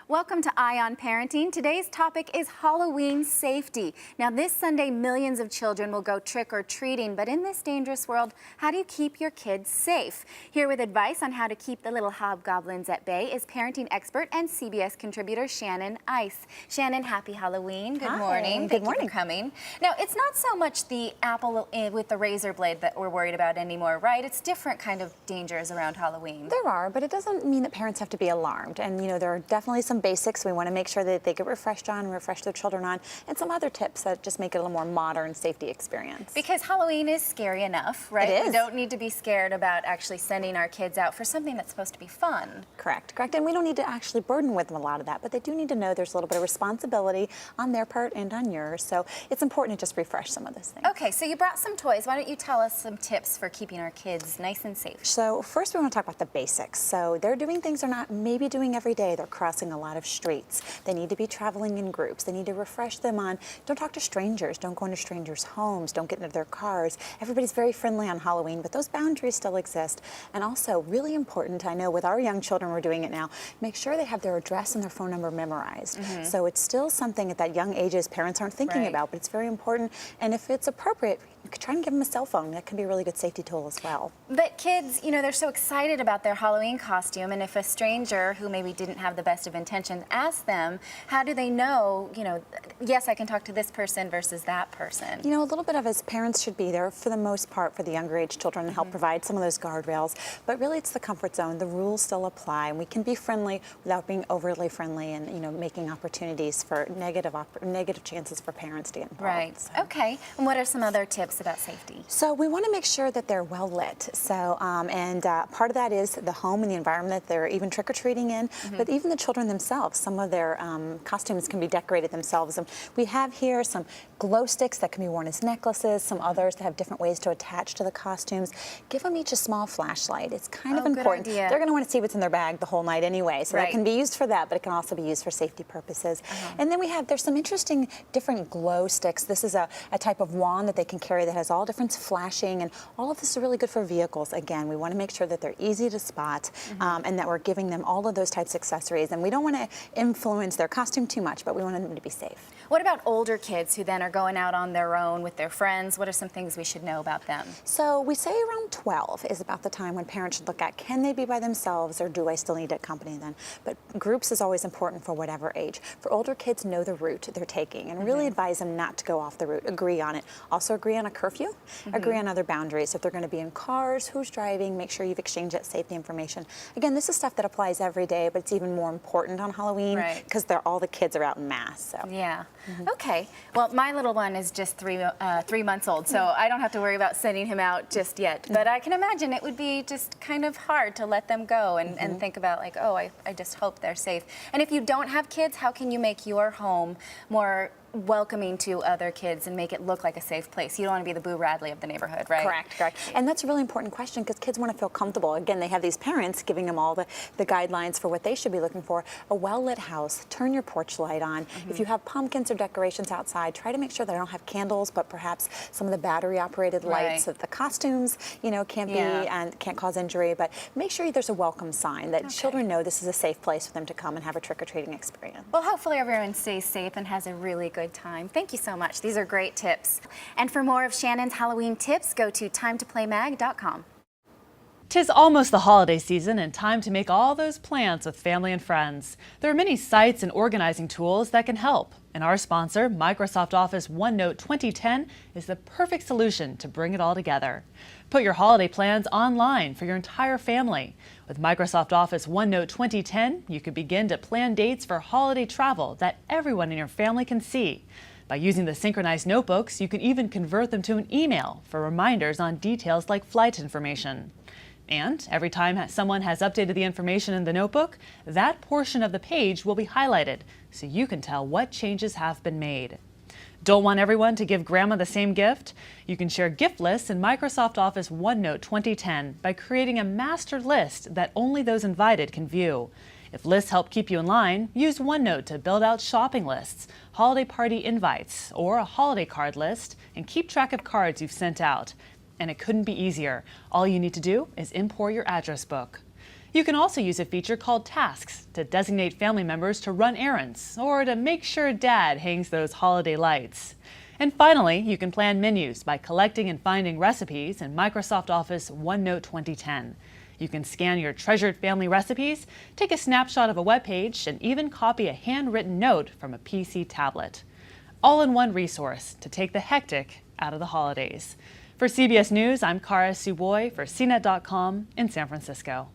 Welcome to Eye on Parenting. Today's topic is Halloween safety. Now this Sunday, millions of children will go trick-or-treating, but in this dangerous world, how do you keep your kids safe? Here with advice on how to keep the little hobgoblins at bay is parenting expert and CBS contributor Shannon Eis. Shannon, happy Halloween. Good morning. Good morning. Thank you for coming. Now, it's not so much the apple with the razor blade that we're worried about anymore, right? It's different kind of dangers around Halloween. There are, but it doesn't mean that parents have to be alarmed. And you know, there are definitely some basics we want to make sure that they get refreshed on, refresh their children on, and some other tips that just make it a little more modern safety experience. Because Halloween is scary enough, right? It is. We don't need to be scared about actually sending our kids out for something that's supposed to be fun. Correct. And we don't need to actually burden with them a lot of that, but they do need to know there's a little bit of responsibility on their part and on yours. So it's important to just refresh some of those things. Okay, so you brought some toys. Why don't you tell us some tips for keeping our kids nice and safe? So first we want to talk about the basics. So they're doing things they're not maybe doing every day. They're crossing a lot of streets. They need to be traveling in groups. They need to refresh them on, don't talk to strangers, don't go into strangers' homes, don't get into their cars. Everybody's very friendly on Halloween, but those boundaries still exist. And also, really important, I know with our young children we're doing it now, make sure they have their address and their phone number memorized. So it's still something at that young age as parents aren't thinking about, but it's very important. And if it's appropriate, you could try and give them a cell phone. That can be a really good safety tool as well. But kids, you know, they're so excited about their Halloween costume, and if a stranger who maybe didn't have the best of intentions asks them, how do they know, you know, yes, I can talk to this person versus that person? You know, a little bit of as parents should be there for the most part for the younger age children and help provide some of those guardrails, but really it's the comfort zone. The rules still apply, and we can be friendly without being overly friendly and, you know, making opportunities for negative chances for parents to get involved. Right. So. Okay. And what are some other tips about safety? So we want to make sure that they're well lit. So part of that is the home and the environment that they're even trick-or-treating in, but even the children themselves. Some of their costumes can be decorated themselves. And we have here some glow sticks that can be worn as necklaces, some others that have different ways to attach to the costumes. Give them each a small flashlight. It's kind of important. Good idea. They're going to want to see what's in their bag the whole night anyway, so that can be used for that, but it can also be used for safety purposes. And then there's some interesting different glow sticks. This is a type of wand that they can carry that has all different flashing, and all of this is really good for vehicles. Again, we want to make sure that they're easy to spot and that we're giving them all of those types of accessories. And we don't want to influence their costume too much, but we want them to be safe. What about older kids who then are going out on their own with their friends? What are some things we should know about them? So we say around 12 is about the time when parents should look at, can they be by themselves or do I still need to accompany them? But groups is always important for whatever age. For older kids, know the route they're taking and really advise them not to go off the route. Agree on it. Also agree on a curfew. Agree on other boundaries. If they're going to be in cars, who's driving, make sure you've exchanged that safety information. Again, this is stuff that applies every day, but it's even more important on Halloween because all the kids are out in mass. So. Yeah. Okay. Well, my little one is just 3 months old, so I don't have to worry about sending him out just yet. But I can imagine it would be just kind of hard to let them go and think about like, oh, I just hope they're safe. And if you don't have kids, how can you make your home more welcoming to other kids and make it look like a safe place? You don't want to be the Boo Radley of the neighborhood, right? Correct. And that's a really important question because kids want to feel comfortable. Again, they have these parents giving them all the guidelines for what they should be looking for. A well-lit house, turn your porch light on. If you have pumpkins or decorations outside, try to make sure they don't have candles, but perhaps some of the battery-operated lights that the costumes, you know, can't be and can't cause injury. But make sure there's a welcome sign that children know this is a safe place for them to come and have a trick-or-treating experience. Well, hopefully everyone stays safe and has a really good time. Thank you so much. These are great tips. And for more of Shannon's Halloween tips, go to timetoplaymag.com. 'Tis almost the holiday season and time to make all those plans with family and friends. There are many sites and organizing tools that can help. And our sponsor, Microsoft Office OneNote 2010, is the perfect solution to bring it all together. Put your holiday plans online for your entire family. With Microsoft Office OneNote 2010, you can begin to plan dates for holiday travel that everyone in your family can see. By using the synchronized notebooks, you can even convert them to an email for reminders on details like flight information. And every time someone has updated the information in the notebook, that portion of the page will be highlighted so you can tell what changes have been made. Don't want everyone to give Grandma the same gift? You can share gift lists in Microsoft Office OneNote 2010 by creating a master list that only those invited can view. If lists help keep you in line, use OneNote to build out shopping lists, holiday party invites, or a holiday card list, and keep track of cards you've sent out. And it couldn't be easier. All you need to do is import your address book. You can also use a feature called Tasks to designate family members to run errands or to make sure Dad hangs those holiday lights. And finally, you can plan menus by collecting and finding recipes in Microsoft Office OneNote 2010. You can scan your treasured family recipes, take a snapshot of a web page, and even copy a handwritten note from a PC tablet. All in one resource to take the hectic out of the holidays. For CBS News, I'm Kara Suboy for CNET.com in San Francisco.